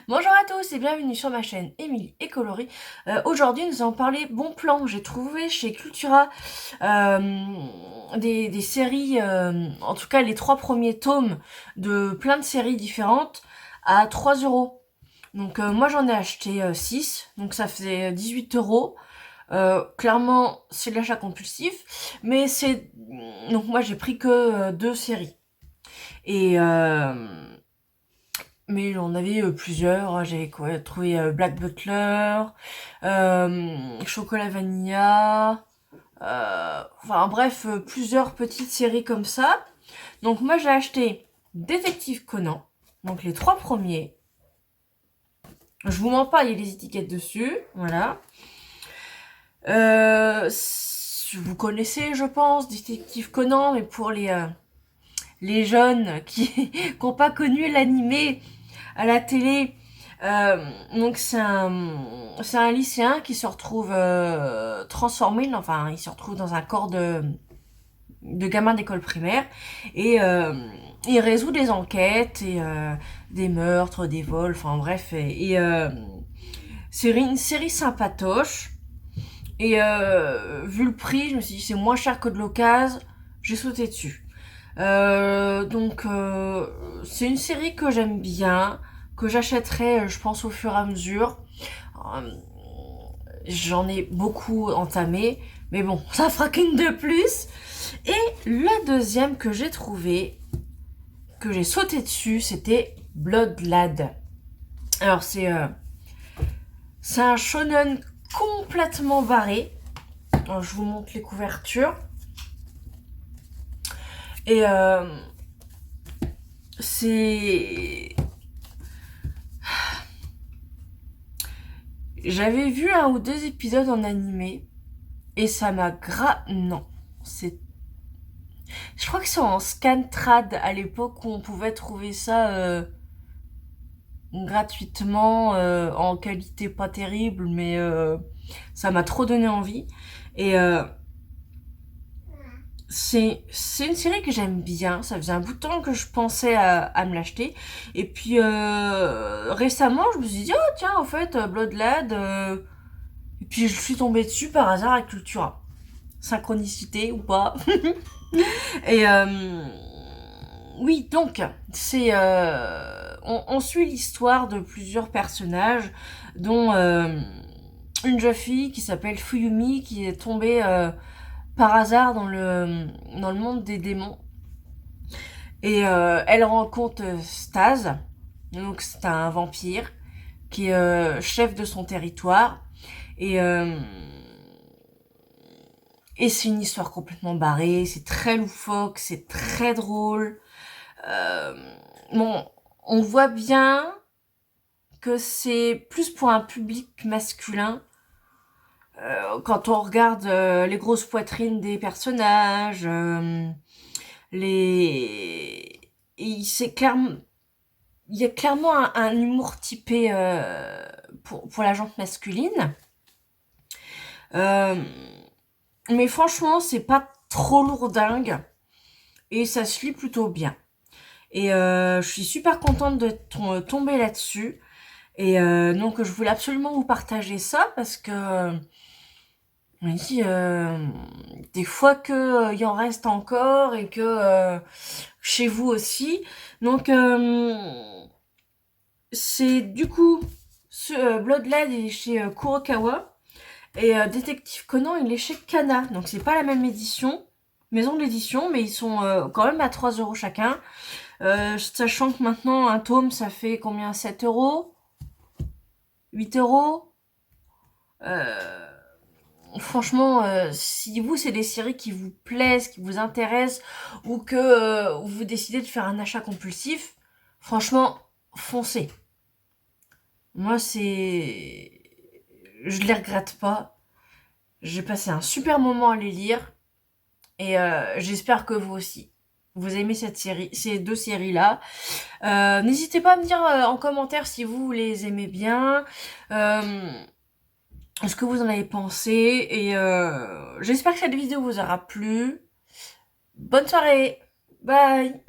Bonjour à tous et bienvenue sur ma chaîne Émilie et Coloris. Aujourd'hui nous allons parler bon plan. J'ai trouvé chez Cultura des séries, en tout cas les 3 premiers tomes de plein de séries différentes à 3 euros. Donc moi j'en ai acheté 6, donc ça faisait 18 euros. Clairement c'est de l'achat compulsif, mais c'est... Donc moi j'ai pris que 2 séries. Et... Mais j'en avais plusieurs. J'avais trouvé Black Butler, Chocolat Vanilla, enfin bref, plusieurs petites séries comme ça. Donc moi j'ai acheté Détective Conan, donc les 3 premiers. Je vous mens pas, il y a les étiquettes dessus, voilà. Vous connaissez, je pense, Détective Conan, mais pour les jeunes qui n'ont pas connu l'animé à la télé, donc c'est un lycéen qui se retrouve transformé, enfin il se retrouve dans un corps de gamin d'école primaire et il résout des enquêtes et des meurtres, des vols, enfin bref, c'est une série sympatoche. Et vu le prix, je me suis dit c'est moins cher que de l'occasion, j'ai sauté dessus. Donc c'est une série que j'aime bien, que j'achèterai je pense au fur et à mesure. Euh, J'en ai beaucoup entamé, mais bon, ça fera qu'une de plus. Et la deuxième que j'ai trouvé, que j'ai sauté dessus, c'était Blood Lad. Alors c'est un shonen complètement barré. Alors, je vous montre les couvertures. Et c'est... J'avais vu 1 ou 2 épisodes en animé et ça m'a non, c'est... Je crois que c'est en Scantrad à l'époque où on pouvait trouver ça gratuitement en qualité pas terrible, mais ça m'a trop donné envie. Et c'est une série que j'aime bien. Ça faisait un bout de temps que je pensais à me l'acheter. Et puis récemment, je me suis dit, oh tiens, en fait, Bloodlad. Et puis je suis tombée dessus par hasard à Cultura. Synchronicité ou pas. Et oui, donc, c'est... on suit l'histoire de plusieurs personnages, dont une jeune fille qui s'appelle Fuyumi, qui est tombée par hasard dans le monde des démons. Et elle rencontre Stase, donc c'est un vampire, qui est chef de son territoire. Et, euh, et c'est une histoire complètement barrée, c'est très loufoque, c'est très drôle. Euh, bon, on voit bien que c'est plus pour un public masculin. Quand on regarde les grosses poitrines des personnages, les... c'est clairement... Il y a clairement un humour typé pour la gente masculine. Euh, mais franchement, c'est pas trop lourdingue. Et ça se lit plutôt bien. Et je suis super contente de tomber là-dessus. Et donc je voulais absolument vous partager ça parce que on dit des fois que il en reste encore et que chez vous aussi. Donc c'est du coup ce Bloodlad il est chez Kurokawa et Détective Conan il est chez Kana. Donc c'est pas la même édition, maison d'édition, mais ils sont quand même à 3 euros chacun. Sachant que maintenant un tome ça fait combien, 7 euros, 8 euros. Euh, Franchement, si vous, c'est des séries qui vous plaisent, qui vous intéressent, ou que vous décidez de faire un achat compulsif, franchement, foncez. Moi, c'est... Je les regrette pas. J'ai passé un super moment à les lire, et j'espère que vous aussi. Vous aimez cette série, ces 2 séries-là. N'hésitez pas à me dire en commentaire si vous les aimez bien. Ce que vous en avez pensé et j'espère que cette vidéo vous aura plu. Bonne soirée, bye.